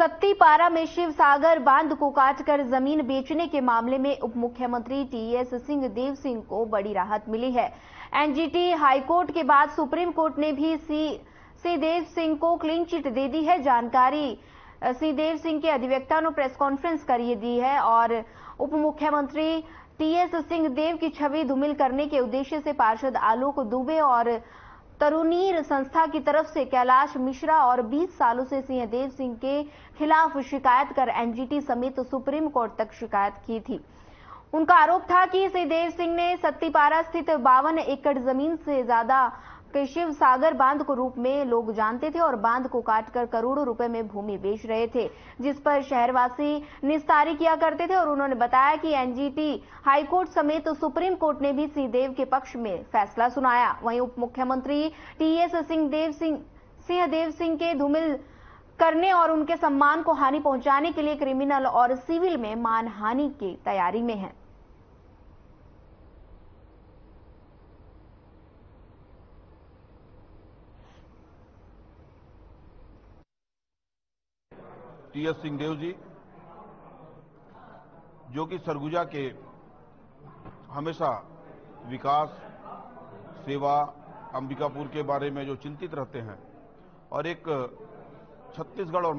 सत्तीपारा में शिव सागर बांध को काटकर जमीन बेचने के मामले में उप मुख्यमंत्री टीएस सिंहदेव सिंह को बड़ी राहत मिली है। एनजीटी हाईकोर्ट के बाद सुप्रीम कोर्ट ने भी सिंहदेव सिंह को क्लीन चिट दे दी है। जानकारी सिंहदेव सिंह के अधिवक्ता ने प्रेस कॉन्फ्रेंस कर दी है और उप मुख्यमंत्री टीएस सिंहदेव की छवि धूमिल करने के उद्देश्य से पार्षद आलोक दुबे और तरुणीर संस्था की तरफ से कैलाश मिश्रा और 20 सालों से सिंहदेव सिंह के खिलाफ शिकायत कर एनजीटी समेत सुप्रीम कोर्ट तक शिकायत की थी। उनका आरोप था कि सिंहदेव सिंह ने सत्तीपारा स्थित 52 एकड़ जमीन से ज्यादा के शिव सागर बांध को रूप में लोग जानते थे और बांध को काटकर करोड़ों रुपए में भूमि बेच रहे थे, जिस पर शहरवासी निस्तारी किया करते थे। और उन्होंने बताया कि एनजीटी हाईकोर्ट समेत सुप्रीम कोर्ट ने भी सिंहदेव के पक्ष में फैसला सुनाया। वहीं उप मुख्यमंत्री टीएस सिंहदेव सिंह के धूमिल करने और उनके सम्मान को हानि पहुंचाने के लिए क्रिमिनल और सिविल में मानहानि की तैयारी में है। टीएस सिंहदेव जी, जो कि सरगुजा के हमेशा विकास, सेवा, अंबिकापुर के बारे में जो चिंतित रहते हैं और एक छत्तीसगढ़ और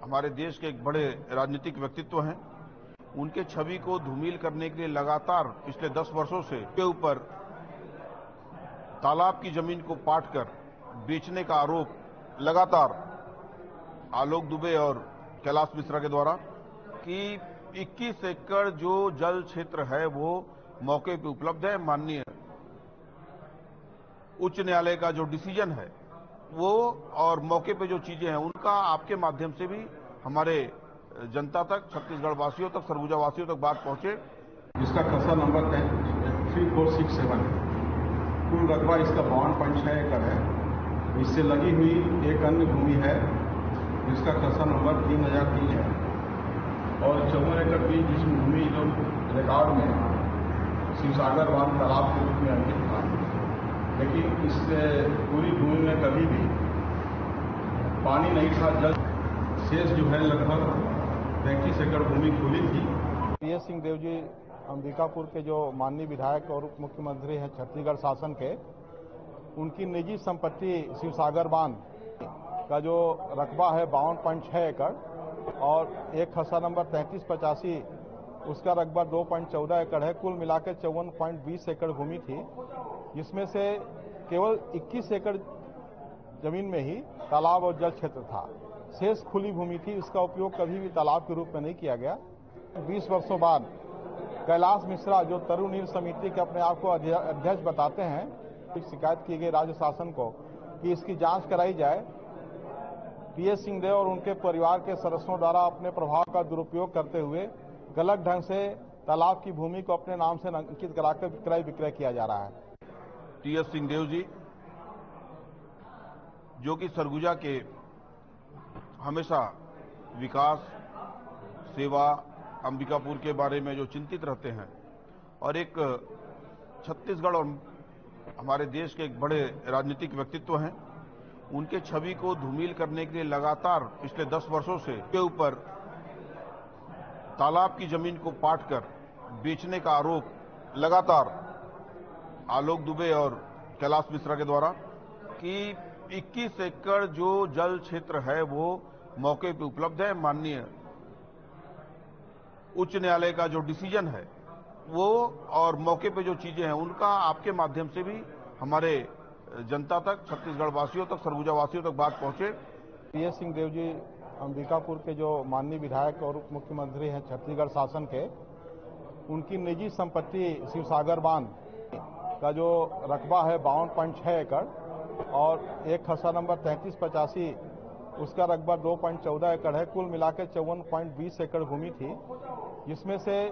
हमारे देश के एक बड़े राजनीतिक व्यक्तित्व हैं, उनके छवि को धूमिल करने के लिए लगातार पिछले 10 वर्षों से के ऊपर तालाब की जमीन को पाटकर बेचने का आरोप लगातार आलोक दुबे और कैलाश मिश्रा के द्वारा कि 21 एकड़ जो जल क्षेत्र है वो मौके पे उपलब्ध है। माननीय उच्च न्यायालय का जो डिसीजन है वो और मौके पे जो चीजें हैं उनका आपके माध्यम से भी हमारे जनता तक, छत्तीसगढ़ वासियों तक, सरगुजा वासियों तक बात पहुंचे। जिसका खसरा नंबर 3467 कुल रकबा इसका 52.6 एकड़ है। इससे लगी हुई एक अन्य भूमि है जिसका खसरा नंबर 3003 है और 54 एकड़ की जिस भूमि जो रिकॉर्ड में शिवसागर बांध तालाब के रूप में अंकित था, लेकिन इस पूरी भूमि में कभी भी पानी नहीं था। जल शेष जो है लगभग 33 एकड़ भूमि खुली थी। टीएस सिंहदेव जी अंबिकापुर के जो माननीय विधायक और उप मुख्यमंत्री हैं छत्तीसगढ़ शासन के, उनकी निजी संपत्ति शिवसागर बांध का जो रकबा है 52.6 एकड़ और एक खसरा नंबर 3385 उसका रकबा 2.14 एकड़ है। कुल मिलाकर 54.20 एकड़ भूमि थी, जिसमें से केवल 21 एकड़ जमीन में ही तालाब और जल क्षेत्र था। शेष खुली भूमि थी, इसका उपयोग कभी भी तालाब के रूप में नहीं किया गया। 20 वर्षों बाद कैलाश मिश्रा, जो तरुणीर समिति के अपने आप को अध्यक्ष बताते हैं, शिकायत की गई राज्य शासन को कि इसकी जांच कराई जाए। टीएस सिंहदेव और उनके परिवार के सदस्यों द्वारा अपने प्रभाव का दुरुपयोग करते हुए गलत ढंग से तालाब की भूमि को अपने नाम से अंकित कराकर क्रय विक्रय किया जा रहा है। टीएस सिंहदेव जी, जो कि सरगुजा के हमेशा विकास, सेवा, अंबिकापुर के बारे में जो चिंतित रहते हैं और एक छत्तीसगढ़ और हमारे देश के एक बड़े राजनीतिक व्यक्तित्व हैं, उनके छवि को धूमिल करने के लिए लगातार पिछले 10 वर्षों से के ऊपर तालाब की जमीन को पाटकर बेचने का आरोप लगातार आलोक दुबे और कैलाश मिश्रा के द्वारा कि 21 एकड़ जो जल क्षेत्र है वो मौके पे उपलब्ध है। माननीय उच्च न्यायालय का जो डिसीजन है वो और मौके पे जो चीजें हैं उनका आपके माध्यम से भी हमारे जनता तक, छत्तीसगढ़ वासियों तक, सरगुजा वासियों तक बात पहुंचे। टीएस सिंहदेव जी अंबिकापुर के जो माननीय विधायक और उप मुख्यमंत्री हैं छत्तीसगढ़ शासन के, उनकी निजी संपत्ति शिवसागर बांध का जो रकबा है 52.6 एकड़ और एक खसरा नंबर 3385 उसका रकबा 2.14 एकड़ है। कुल मिलाकर 54.20 एकड़ भूमि थी, जिसमें से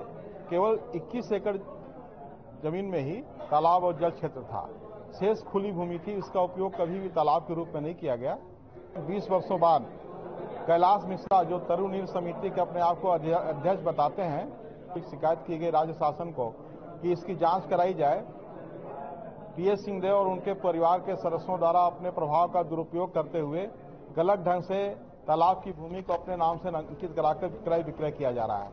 केवल 21 एकड़ जमीन में ही तालाब और जल क्षेत्र था। शेष खुली भूमि थी, इसका उपयोग कभी भी तालाब के रूप में नहीं किया गया। 20 वर्षों बाद कैलाश मिश्रा, जो तरुणीर समिति के अपने आप को अध्यक्ष बताते हैं, शिकायत की गई राज्य शासन को कि इसकी जांच कराई जाए। टीएस सिंहदेव और उनके परिवार के सदस्यों द्वारा अपने प्रभाव का दुरुपयोग करते हुए गलत ढंग से तालाब की भूमि को अपने नाम से अंकित कराकर क्रय विक्रय किया जा रहा है।